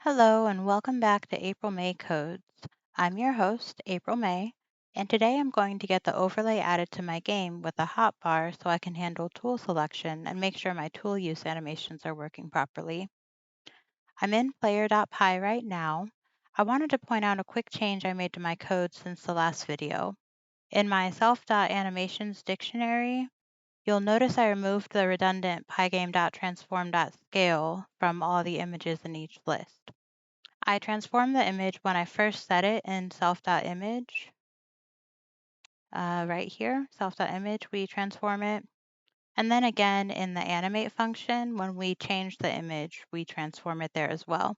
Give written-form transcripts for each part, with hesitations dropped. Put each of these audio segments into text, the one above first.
Hello and welcome back to April May Codes. I'm your host, April May, and today I'm going to get the overlay added to my game with a hotbar so I can handle tool selection and make sure my tool use animations are working properly. I'm in player.py right now. I wanted to point out a quick change I made to my code since the last video. In my self.animations dictionary, you'll notice I removed the redundant pygame.transform.scale from all the images in each list. I transform the image when I first set it in self.image. Right here, self.image, we transform it. And then again in the animate function, when we change the image, we transform it there as well.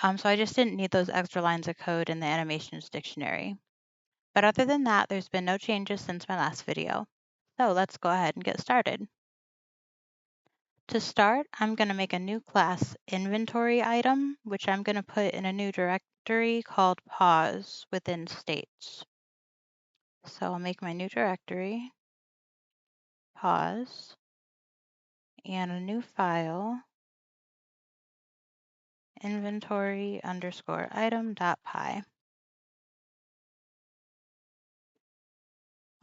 So I just didn't need those extra lines of code in the animations dictionary. But other than that, there's been no changes since my last video. So let's go ahead and get started. To start, I'm going to make a new class inventory item, which I'm going to put in a new directory called pause within states. So I'll make my new directory, pause, and a new file, inventory_item.py.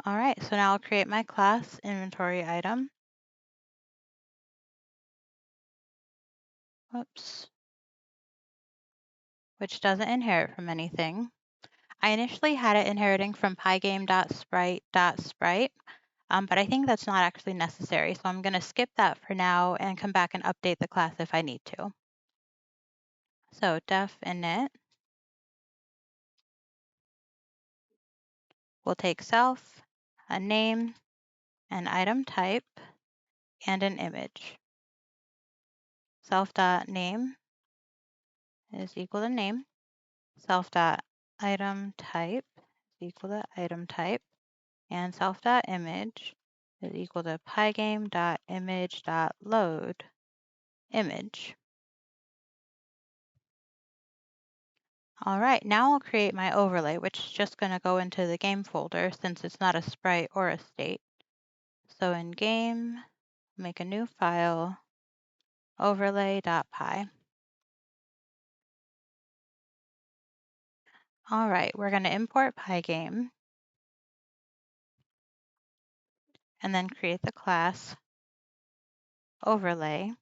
All right, so now I'll create my class inventory item. Whoops. Which doesn't inherit from anything. I initially had it inheriting from pygame.sprite.sprite, but I think that's not actually necessary. So I'm going to skip that for now and come back and update the class if I need to. So def init will take self, a name, an item type, and an image. Self.name is equal to name. Self.item type is equal to item type. And self.image is equal to pygame.image.load image. All right, now I'll create my overlay, which is just going to go into the game folder since it's not a sprite or a state. So in game, make a new file, overlay.py. All right, we're going to import Pygame and then create the class overlay,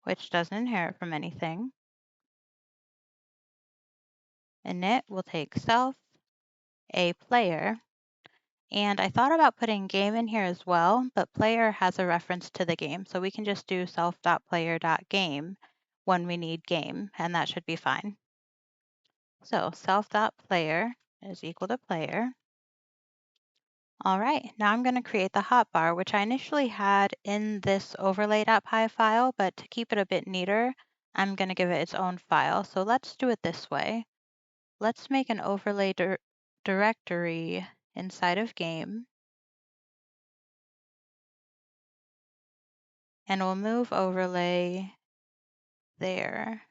which doesn't inherit from anything. Init will take self, a player, and I thought about putting game in here as well, but player has a reference to the game, so we can just do self.player.game when we need game, and that should be fine. So self.player is equal to player. All right, now I'm going to create the hotbar, which I initially had in this overlay.py file, but to keep it a bit neater, I'm going to give it its own file. So let's do it this way. Let's make an overlay directory inside of game, and we'll move overlay there.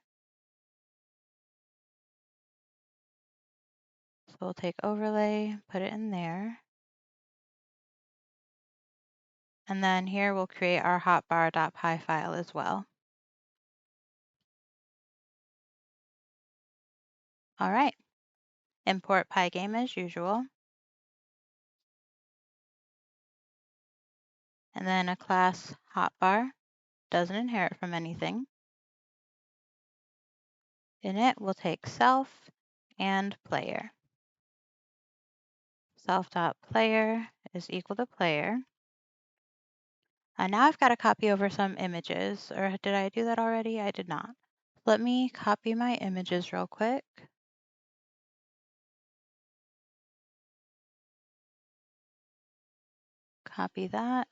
So we'll take overlay, put it in there. And then here we'll create our hotbar.py file as well. All right, import Pygame as usual. And then a class hotbar, doesn't inherit from anything. Init will take self and player. Self.player is equal to player. Now I've got to copy over some images, or did I do that already? I did not. Let me copy my images real quick. Copy that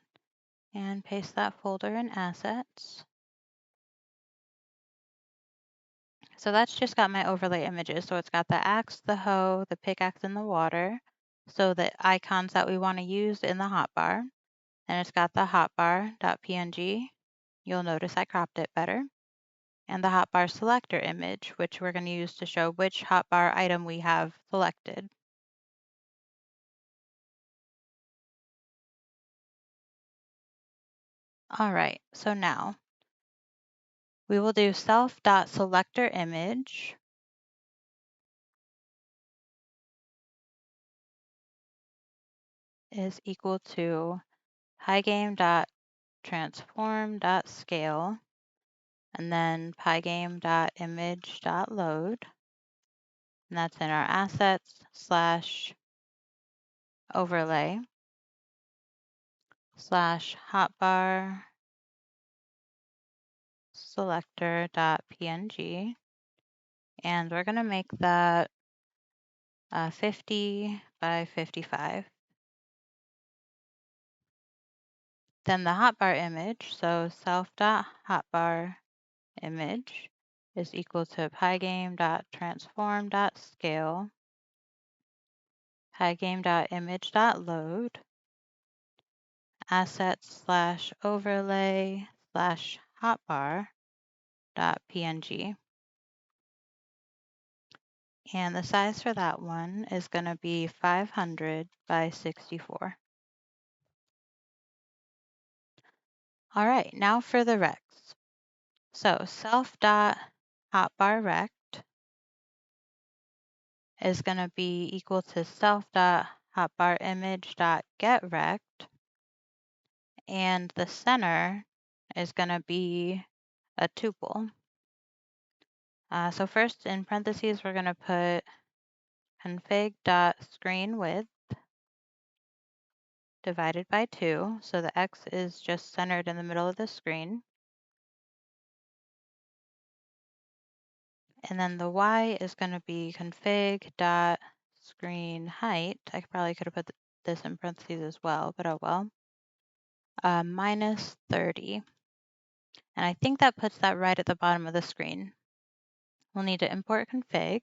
and paste that folder in assets. So that's just got my overlay images. So it's got the axe, the hoe, the pickaxe, and the water. So the icons that we want to use in the hotbar. And it's got the hotbar.png. You'll notice I cropped it better. And the hotbar selector image, which we're going to use to show which hotbar item we have selected. All right, so now We will do self.selectorImage is equal to pygame.transform.scale and then pygame.image.load. And that's in our assets / overlay / hotbar selector.png. And we're going to make that 50 by 55. Then the hotbar image, so self.hotbar image is equal to pygame.transform.scale, pygame.image.load, assets / overlay / hotbar.png. And the size for that one is going to be 500 by 64. All right, now for the recs. So self.hotbarRect is going to be equal to self.hotbarimage.getRect, and the center is going to be a tuple. So first in parentheses, we're going to put config.screenWidth divided by 2. So the X is just centered in the middle of the screen. And then the Y is going to be config.screenHeight. I probably could have put this in parentheses as well, but oh well. Minus 30. And I think that puts that right at the bottom of the screen. We'll need to import config.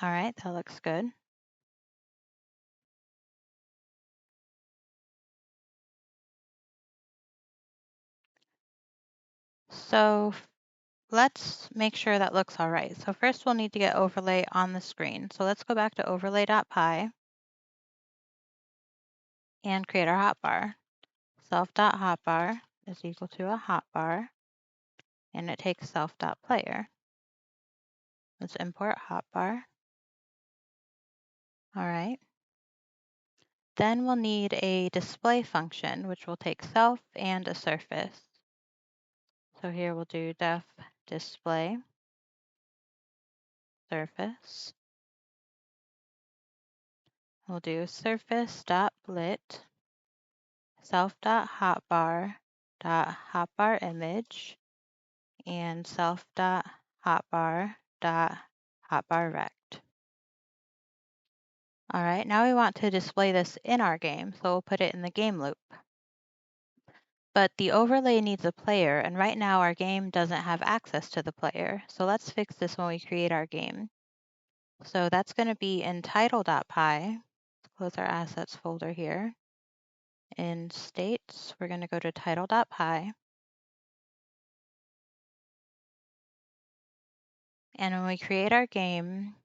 All right, that looks good. So let's make sure that looks all right. So first we'll need to get overlay on the screen. So let's go back to overlay.py and create our hotbar. Self.hotbar is equal to a hotbar, and it takes self.player. Let's import hotbar. All right. Then we'll need a display function, which will take self and a surface. So here we'll do def display surface. We'll do surface.blit self.hotbar.hotbarImage and self.hotbar.hotbarRect. All right, now we want to display this in our game, so we'll put it in the game loop. But the overlay needs a player, and right now our game doesn't have access to the player. So let's fix this when we create our game. So that's going to be in title.py. Let's close our assets folder here. In states, we're going to go to title.py. And when we create our game,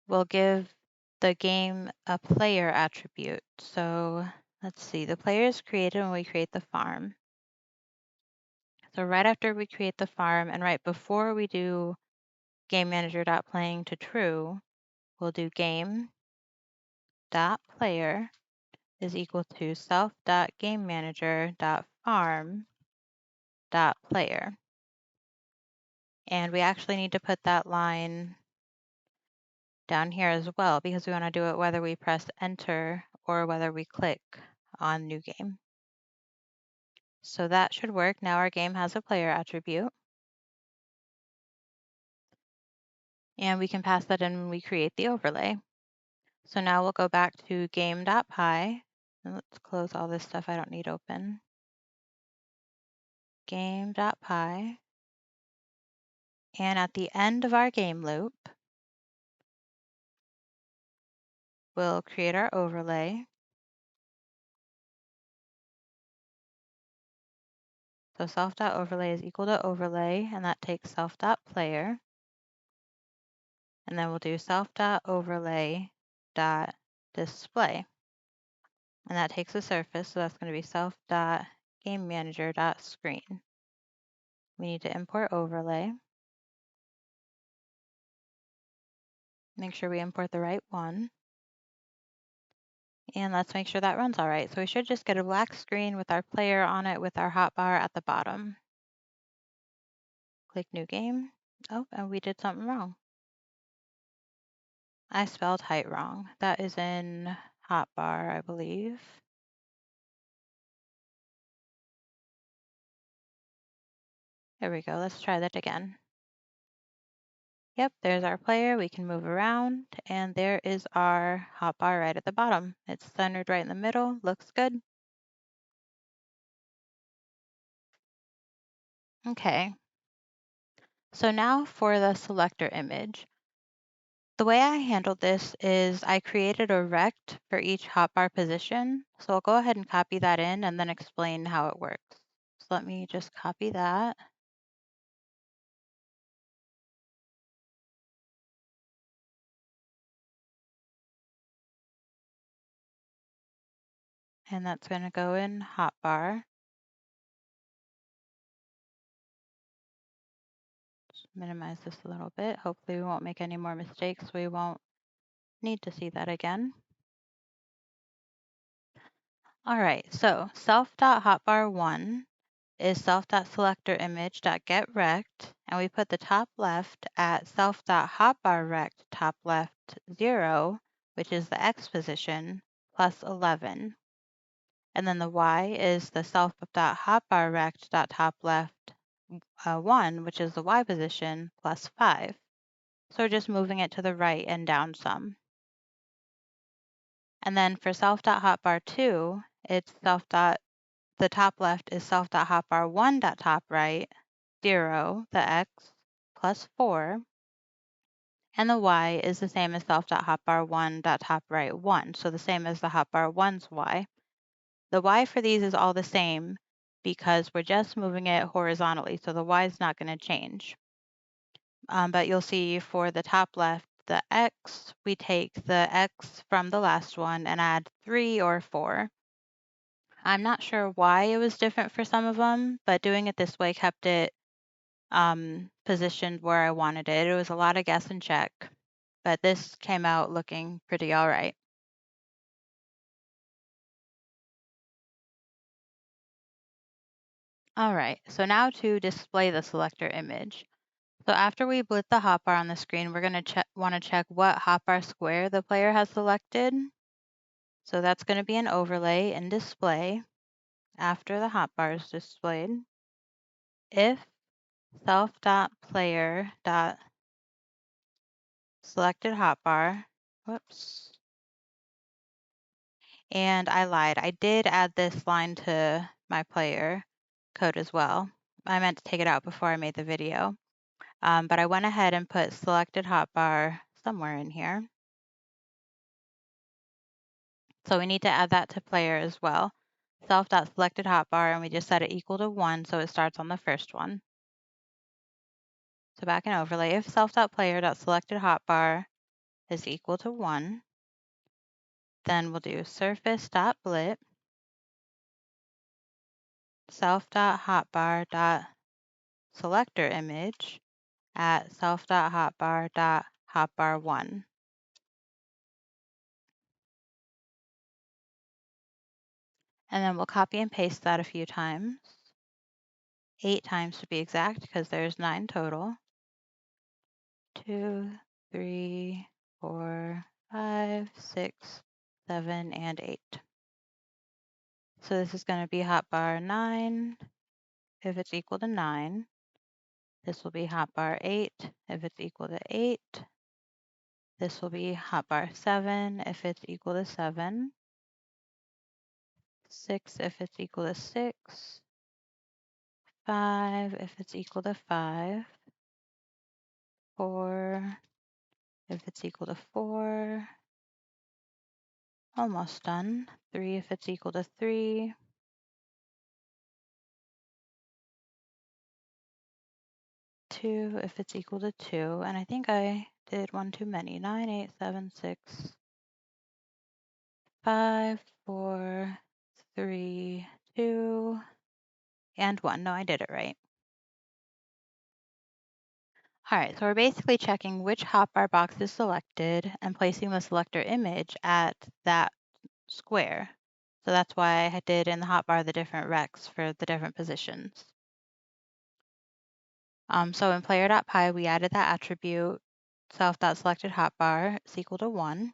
we'll give the game a player attribute. So let's see, the player is created when we create the farm. So right after we create the farm and right before we do game manager.playing to true, we'll do game.player is equal to self.gamemanager.farm.player. And we actually need to put that line down here as well because we want to do it whether we press enter or whether we click on new game. So that should work. Now our game has a player attribute. And we can pass that in when we create the overlay. So now we'll go back to game.py. And let's close all this stuff I don't need open. Game.py. And at the end of our game loop, we'll create our overlay. So self.overlay is equal to overlay, and that takes self.player. And then we'll do self.overlay.display. And that takes a surface, so that's going to be self.GameManager.screen. We need to import overlay. Make sure we import the right one. And let's make sure that runs all right. So we should just get a black screen with our player on it with our hotbar at the bottom. Click New Game. Oh, and we did something wrong. I spelled height wrong. That is in Hotbar, I believe. There we go. Let's try that again. Yep, there's our player. We can move around, and there is our hotbar right at the bottom. It's centered right in the middle. Looks good. Okay. So now for the selector image. The way I handled this is I created a rect for each hotbar position. So I'll go ahead and copy that in and then explain how it works. So let me just copy that. And that's going to go in hotbar. Just minimize this a little bit. Hopefully we won't make any more mistakes. We won't need to see that again. All right, so self.hotbar1 is self.selectorImage.getRect, and we put the top left at self.hotbarRect top left 0, which is the X position, plus 11. And then the Y is the self.hotbarRect.top left 1, which is the Y position, plus 5. So we're just moving it to the right and down some. And then for self.hotbar2, it's the top left is self.hotbar1.top right, 0, the X, plus 4. And the Y is the same as self.hotbar1.top right, 1. So the same as the hotbar1's Y. The Y for these is all the same because we're just moving it horizontally. So the Y is not going to change. But you'll see for the top left, the X, we take the X from the last one and add 3 or 4. I'm not sure why it was different for some of them, but doing it this way kept it positioned where I wanted it. It was a lot of guess and check, but this came out looking pretty all right. All right, so now to display the selector image. So after we put the hotbar on the screen, we're going to want to check what hotbar square the player has selected. So that's going to be an overlay and display after the hotbar is displayed. If self.player.selected hotbar, whoops, and I lied. I did add this line to my player code as well. I meant to take it out before I made the video, but I went ahead and put selected hotbar somewhere in here. So we need to add that to player as well. Self.selected hotbar, and we just set it equal to 1, so it starts on the first one. So back in overlay, if self.player.selected hotbar is equal to 1, then we'll do surface.blit self.hotbar.selector image at self.hotbar.hotbar1. And then we'll copy and paste that a few times. 8 times to be exact, because there's 9 total. 2, 3, 4, 5, 6, 7, and 8. So this is going to be hotbar 9 if it's equal to 9. This will be hotbar 8 if it's equal to 8. This will be hotbar 7 if it's equal to 7. 6 if it's equal to 6. 5 if it's equal to 5. 4 if it's equal to 4. Almost done. 3 if it's equal to 3. 2 if it's equal to 2. And I think I did one too many. 9, 8, 7, 6, 5, 4, 3, 2, and 1. No, I did it right. All right, so we're basically checking which hotbar box is selected and placing the selector image at that square. So that's why I did in the hotbar the different recs for the different positions. So in player.py, we added that attribute self.selected hotbar is equal to 1.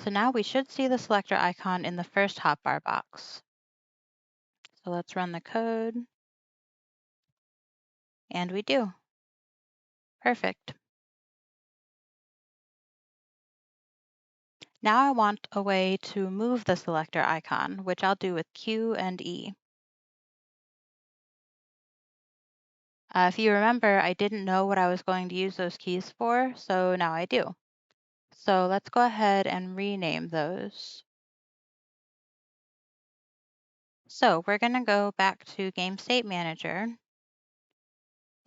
So now we should see the selector icon in the first hotbar box. So let's run the code. And we do. Perfect. Now I want a way to move the selector icon, which I'll do with Q and E. If you remember, I didn't know what I was going to use those keys for, so now I do. So let's go ahead and rename those. So we're going to go back to Game State Manager,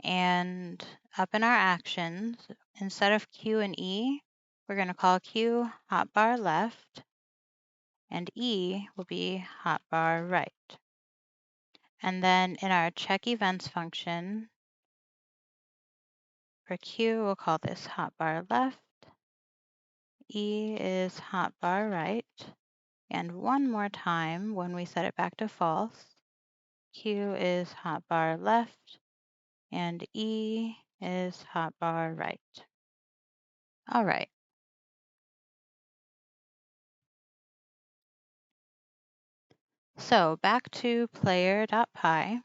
and up in our actions, instead of Q and E, we're going to call Q hotbar left, and E will be hotbar right. And then in our check events function, for Q, we'll call this hotbar left. E is hotbar right. And one more time, when we set it back to false, Q is hotbar left, and E is hotbar right. All right. So back to player.py.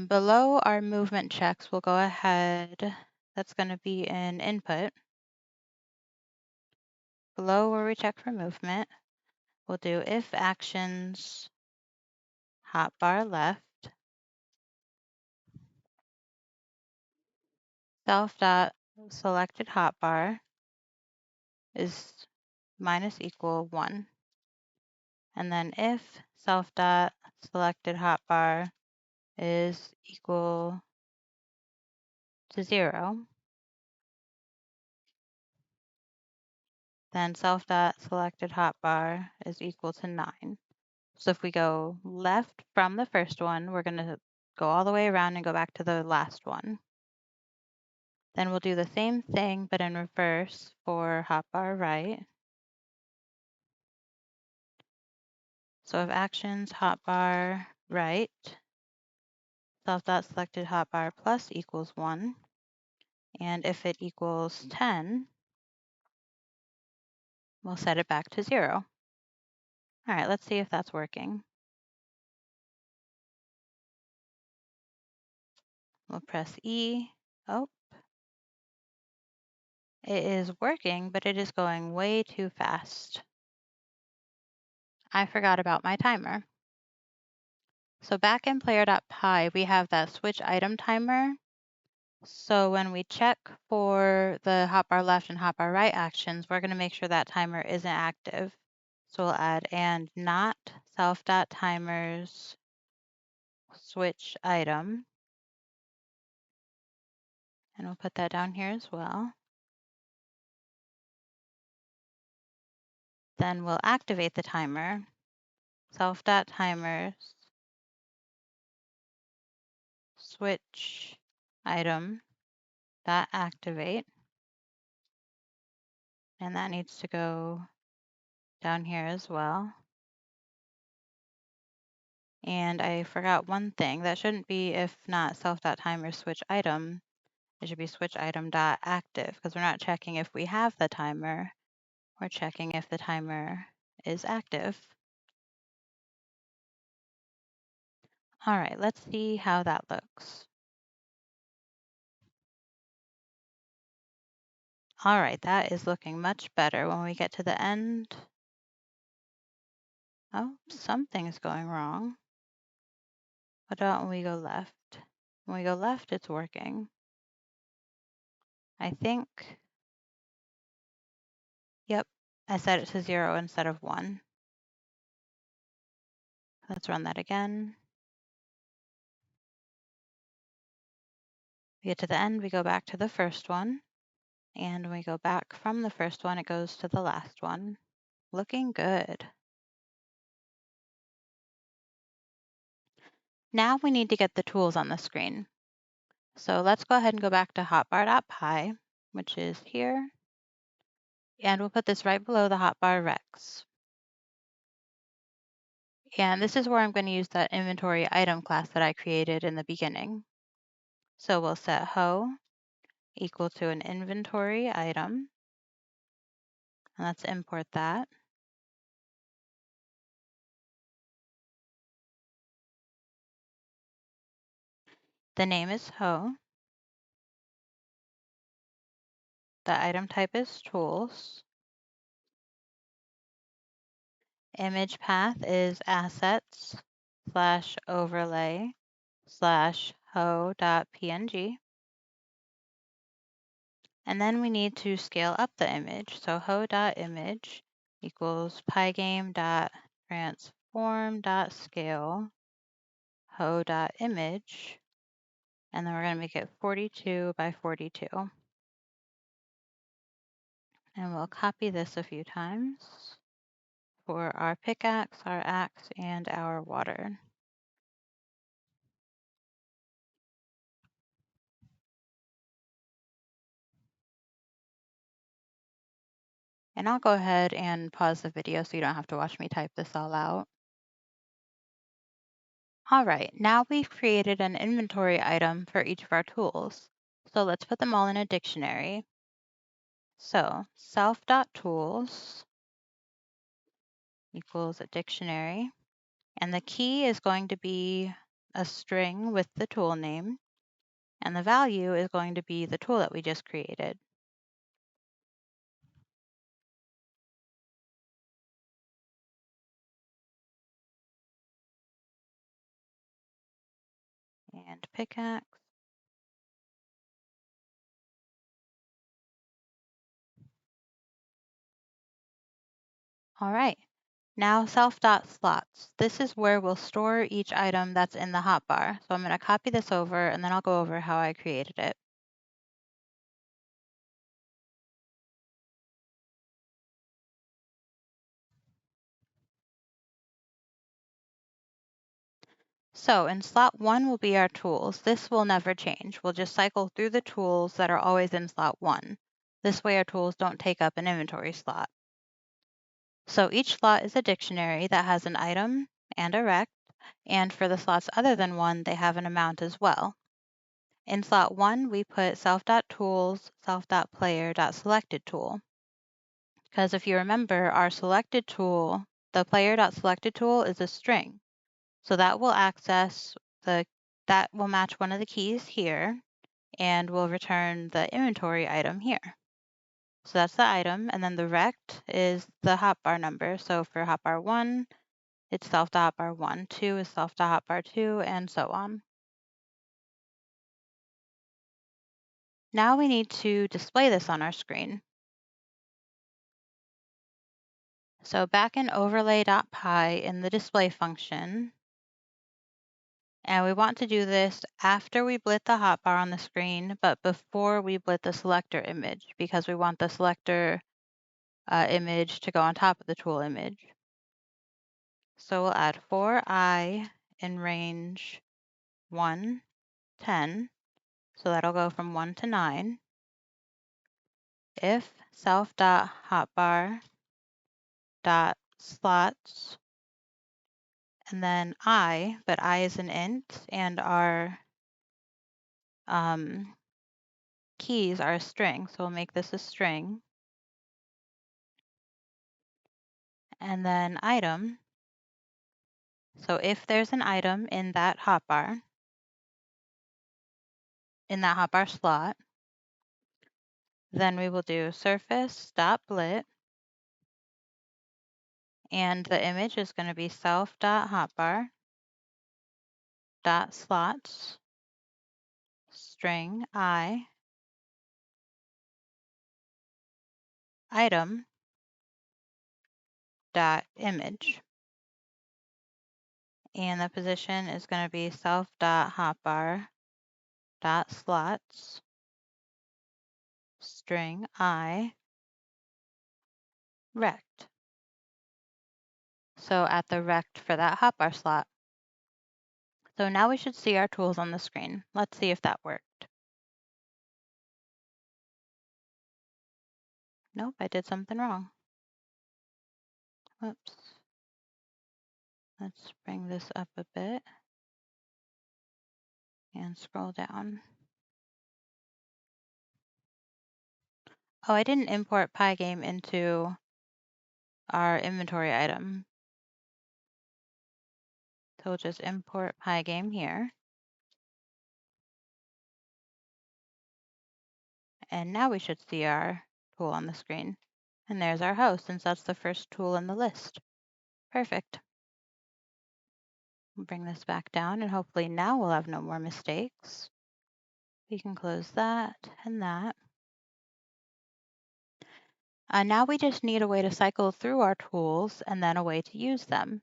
Below our movement checks, we'll go ahead. That's going to be in input. Below where we check for movement, we'll do if actions hotbar left self.selected hotbar is minus equal 1. And then if self.selected hotbar is equal to 0, then self.selected hotbar is equal to 9. So if we go left from the first one, we're going to go all the way around and go back to the last one. Then we'll do the same thing, but in reverse for hotbar right. So if actions hotbar right, self.selected hotbar plus equals 1, and if it equals 10, we'll set it back to 0. All right, let's see if that's working. We'll press E. Oh, it is working, but it is going way too fast. I forgot about my timer. So back in player.py, we have that switch item timer. So when we check for the hotbar left and hotbar right actions, we're going to make sure that timer isn't active. So we'll add and not self.timers switch item. And we'll put that down here as well. Then we'll activate the timer, self.timers switch item dot activate, and that needs to go down here as well. And I forgot one thing. That shouldn't be if not self.timer switch item. It should be switch item dot active, because we're not checking if we have the timer. We're checking if the timer is active. All right, let's see how that looks. All right, that is looking much better. When we get to the end, oh, something's going wrong. What about when we go left? When we go left, it's working. I think, yep, I set it to 0 instead of 1. Let's run that again. We get to the end, we go back to the first one, And when we go back from the first one, it goes to the last one. Looking good. Now we need to get the tools on the screen. So let's go ahead and go back to hotbar.py, which is here. And we'll put this right below the hotbar recs. And this is where I'm going to use that inventory item class that I created in the beginning. So we'll set ho equal to an inventory item. And let's import that. The name is ho. The item type is tools. Image path is assets/overlay/ho.png. And then we need to scale up the image. So ho.image equals pygame.transform.scale ho.image. And then we're going to make it 42 by 42. And we'll copy this a few times for our pickaxe, our axe, and our water. And I'll go ahead and pause the video so you don't have to watch me type this all out. All right, now we've created an inventory item for each of our tools. So let's put them all in a dictionary. So self.tools equals a dictionary. And the key is going to be a string with the tool name. And the value is going to be the tool that we just created. And pickaxe. All right, now self.slots. This is where we'll store each item that's in the hotbar. So I'm going to copy this over and then I'll go over how I created it. So in slot 1 will be our tools. This will never change. We'll just cycle through the tools that are always in slot 1. This way our tools don't take up an inventory slot. So each slot is a dictionary that has an item and a rect, and for the slots other than 1, they have an amount as well. In slot 1, we put self.tools, self.player.selected tool. Because if you remember, our selected tool, the player.selected tool is a string. So that will access that will match one of the keys here and will return the inventory item here. So that's the item, and then the rect is the hotbar number. So for hotbar 1, it's self.hotbar 1, 2 is self.hotbar 2, and so on. Now we need to display this on our screen. So back in overlay.py in the display function, and we want to do this after we blit the hotbar on the screen, but before we blit the selector image, because we want the selector image to go on top of the tool image. So we'll add for I in range 1, 10. So that'll go from 1 to 9. If self.hotbar.slots, and then I, but I is an int, and our keys are a string. So we'll make this a string. And then item. So if there's an item in that hotbar slot, then we will do surface.blit, and the image is going to be self.hotbar.slots string I item dot image, and the position is going to be self.hotbar.slots string I rect. So at the rect for that hotbar slot. So now we should see our tools on the screen. Let's see if that worked. Nope, I did something wrong. Whoops. Let's bring this up a bit and scroll down. Oh, I didn't import Pygame into our inventory item. So we'll just import Pygame here. And now we should see our tool on the screen. And there's our host, since that's the first tool in the list. Perfect. We'll bring this back down, and hopefully now we'll have no more mistakes. We can close that and that. Now we just need a way to cycle through our tools and then a way to use them.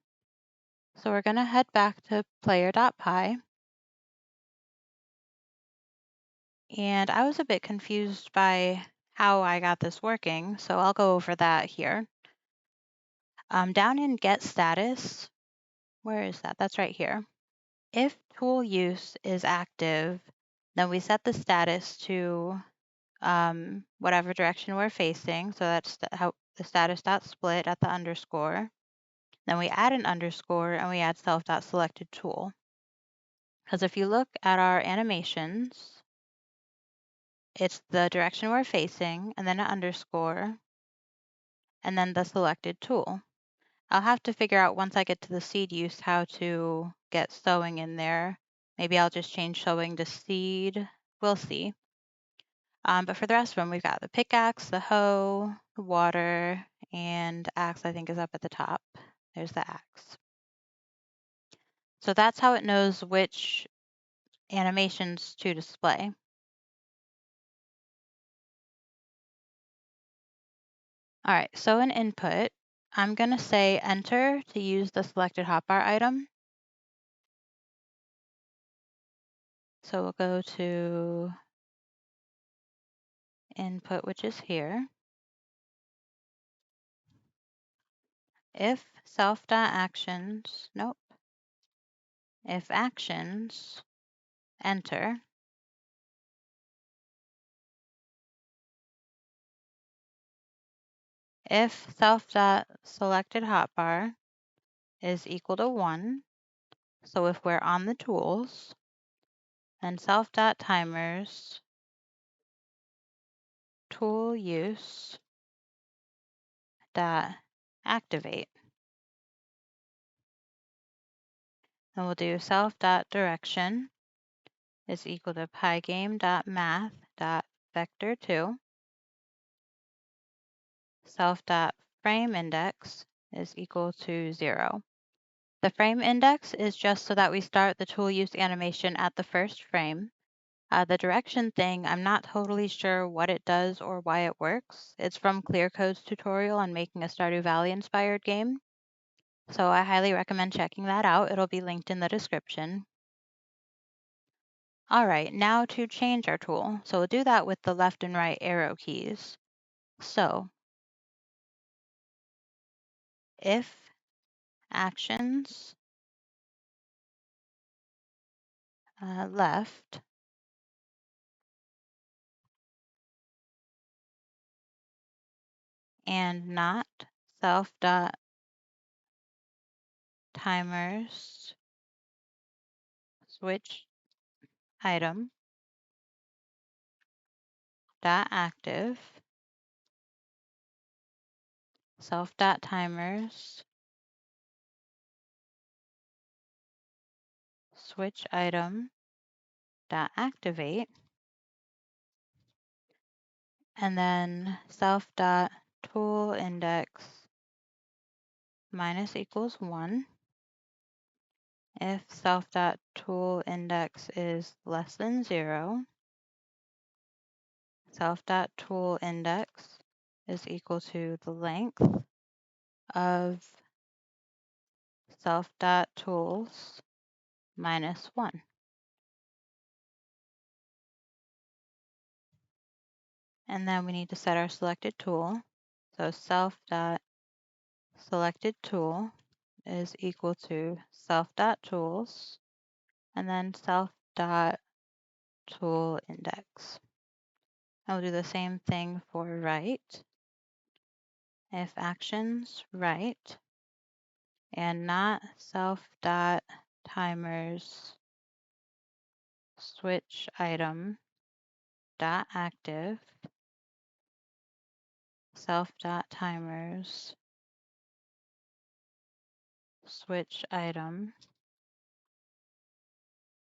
So we're going to head back to player.py. And I was a bit confused by how I got this working, so I'll go over that here. Down in get status, where is that? That's right here. If tool use is active, then we set the status to whatever direction we're facing. So that's how the status.split at the underscore. Then we add an underscore and we add self.selected tool. Because if you look at our animations, it's the direction we're facing and then an underscore and then the selected tool. I'll have to figure out once I get to the seed use how to get sowing in there. Maybe I'll just change sowing to seed. We'll see. But for the rest of them, we've got the pickaxe, the hoe, the water, and axe I think is up at the top. There's the axe. So that's how it knows which animations to display. All right, so in input, I'm going to say enter to use the selected hotbar item. So we'll go to input, which is here. If self.actions, nope. If actions, enter. If self.selected hotbar is equal to 1, so if we're on the tools, then self.timers tool use dot activate. And we'll do self.direction is equal to pygame.math.vector2. Self.frame index is equal to 0. The frame index is just so that we start the tool use animation at the first frame. The direction thing, I'm not totally sure what it does or why it works. It's from ClearCode's tutorial on making a Stardew Valley inspired game. So I highly recommend checking that out. It'll be linked in the description. All right, now to change our tool. So we'll do that with the left and right arrow keys. So if actions left and not self.timers switch item dot active self.timers switch item dot activate, and then self.tool index minus equals 1 if self.tool index is less than 0. Self.tool index is equal to the length of self.tools minus 1. And then we need to set our selected tool. So self.selected tool is equal to self.tools and then self.tool index. I'll do the same thing for right. If actions right and not self.timers switch item dot active self.timers switch item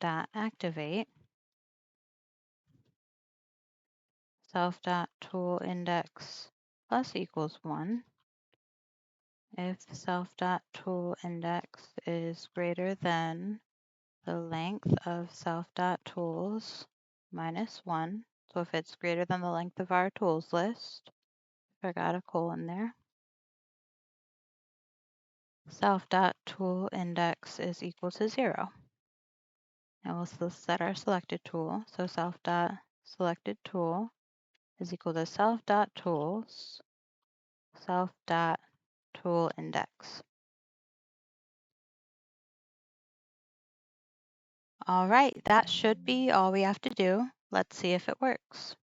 dot activate self.tool index plus equals 1 if self.tool index is greater than the length of self.tools minus 1. So if it's greater than the length of our tools list, forgot a colon there, self.tool index is equal to 0. And we'll still set our selected tool. So self.selected tool is equal to self.tools, self.tool index. All right, that should be all we have to do. Let's see if it works.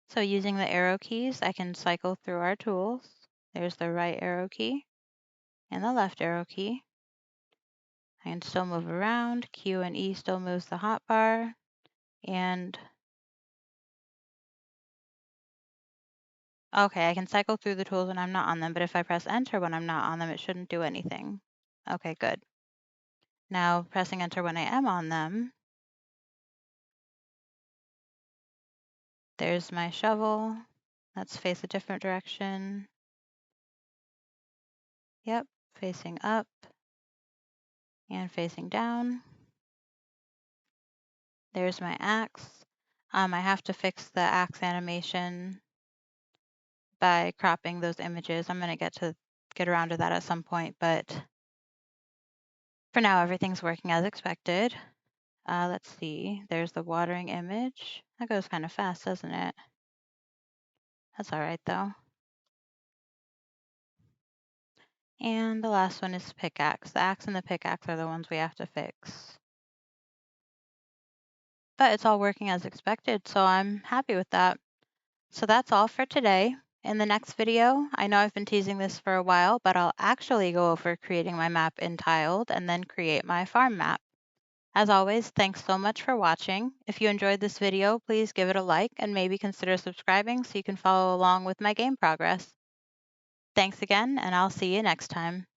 So using the arrow keys, I can cycle through our tools. There's the right arrow key and the left arrow key. I can still move around. Q and E still moves the hotbar. And okay, I can cycle through the tools when I'm not on them, but if I press enter when I'm not on them, it shouldn't do anything. Okay, good. Now pressing enter when I am on them. There's my shovel. Let's face a different direction. Yep, facing up and facing down. There's my axe. I have to fix the axe animation by cropping those images. I'm going to get around to that at some point, but for now, everything's working as expected. Let's see. There's the watering image. That goes kind of fast, doesn't it? That's all right, though. And the last one is pickaxe. The axe and the pickaxe are the ones we have to fix. But it's all working as expected, so I'm happy with that. So that's all for today. In the next video, I know I've been teasing this for a while, but I'll actually go over creating my map in Tiled and then create my farm map. As always, thanks so much for watching. If you enjoyed this video, please give it a like and maybe consider subscribing so you can follow along with my game progress. Thanks again, and I'll see you next time.